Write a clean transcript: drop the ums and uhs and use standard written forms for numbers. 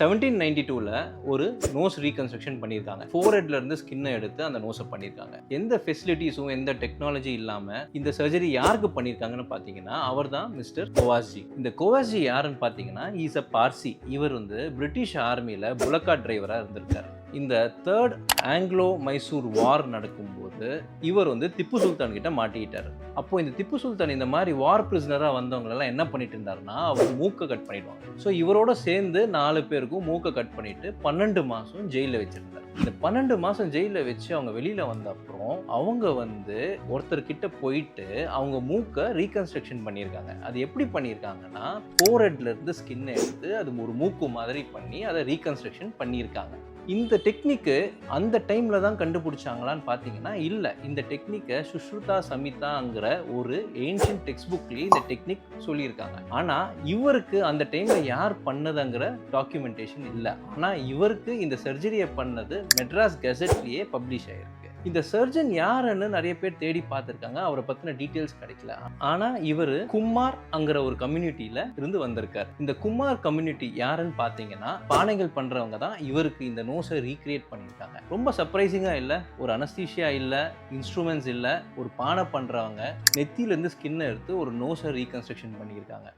1792ல ஒரு nose reconstruction பண்ணியிருக்காங்க. ஃபோர்ஹெட்ல இருந்து ஸ்கின்னை எடுத்து அந்த நோஸை பண்ணியிருக்காங்க. எந்த ஃபெசிலிட்டிஸும் எந்த டெக்னாலஜி இல்லாம இந்த சர்ஜரி யாருக்கு பண்ணியிருக்காங்கன்னு பார்த்தீங்கன்னா அவர் தான் மிஸ்டர் கோவாஸ்ஜி. இந்த கோவாஸ்ஜி யாருன்னு பார்த்தீங்கன்னா இஸ் அ பார்சி. இவர் வந்து பிரிட்டிஷ் ஆர்மியில் புலக்கா டிரைவராக இருந்திருக்காரு. இந்த தேர்ட் ஆங்கிலோ மைசூர் வார் நடக்கும்போது இவர் வந்து திப்பு சுல்தான் கிட்ட மாட்டிக்கிட்டார். அப்போ இந்த திப்பு சுல்தான் இந்த மாதிரி வார் பிரிசனராக வந்தவங்களெல்லாம் என்ன பண்ணிட்டு இருந்தாருன்னா அவர் மூக்கை கட் பண்ணிடுவாங்க. ஸோ இவரோட சேர்ந்து 4 பேருக்கும் மூக்கை கட் பண்ணிட்டு 12 மாதம் ஜெயிலில் வச்சிருந்தார். இந்த 12 மாதம் ஜெயிலில் வச்சு அவங்க வெளியில் வந்த அப்புறம் அவங்க வந்து ஒருத்தர்கிட்ட போயிட்டு அவங்க மூக்கை ரீகன்ஸ்ட்ரக்ஷன் பண்ணியிருக்காங்க. அது எப்படி பண்ணியிருக்காங்கன்னா ஃபோர்ஹெட்ல இருந்து ஸ்கின்னை எடுத்து அது ஒரு மூக்கு மாதிரி பண்ணி அதை ரீகன்ஸ்ட்ரக்ஷன் பண்ணியிருக்காங்க. இந்த டெக்னிக்கு அந்த டைம்ல தான் கண்டுபிடிச்சாங்களான்னு பார்த்தீங்கன்னா இல்லை. இந்த டெக்னிக்கை சுஷ்ருதா சமிதாங்கிற ஒரு ஏன்ஷியன்ட் டெக்ஸ்ட் புக்லேயே இந்த டெக்னிக் சொல்லியிருக்காங்க. ஆனால் இவருக்கு அந்த டைம்ல யார் பண்ணதுங்கிற டாக்குமெண்டேஷன் இல்லை. ஆனால் இவருக்கு இந்த சர்ஜரியை பண்ணது மெட்ராஸ் கெசட்லேயே பப்ளிஷ் ஆயிருக்கு. இந்த சர்ஜன் யாருன்னு நிறைய பேர் தேடி பார்த்துருக்காங்க. அவரை பற்றின டீட்டெயில்ஸ் கிடைக்கல. ஆனால் இவர் குமார் அங்கிற ஒரு கம்யூனிட்டியில இருந்து வந்திருக்கார். இந்த குமார் கம்யூனிட்டி யாருன்னு பார்த்தீங்கன்னா பானைகள் பண்றவங்க தான் இவருக்கு இந்த நோஸை ரீக்ரியேட் பண்ணியிருக்காங்க. ரொம்ப சர்ப்ரைசிங்கா இல்லை, ஒரு அனஸ்தீஷியா இல்லை, இன்ஸ்ட்ருமெண்ட்ஸ் இல்லை, ஒரு பானை பண்றவங்க நெத்தியிலேருந்து ஸ்கின்னை எடுத்து ஒரு நோஸை ரீகன்ஸ்ட்ரக்ஷன் பண்ணியிருக்காங்க.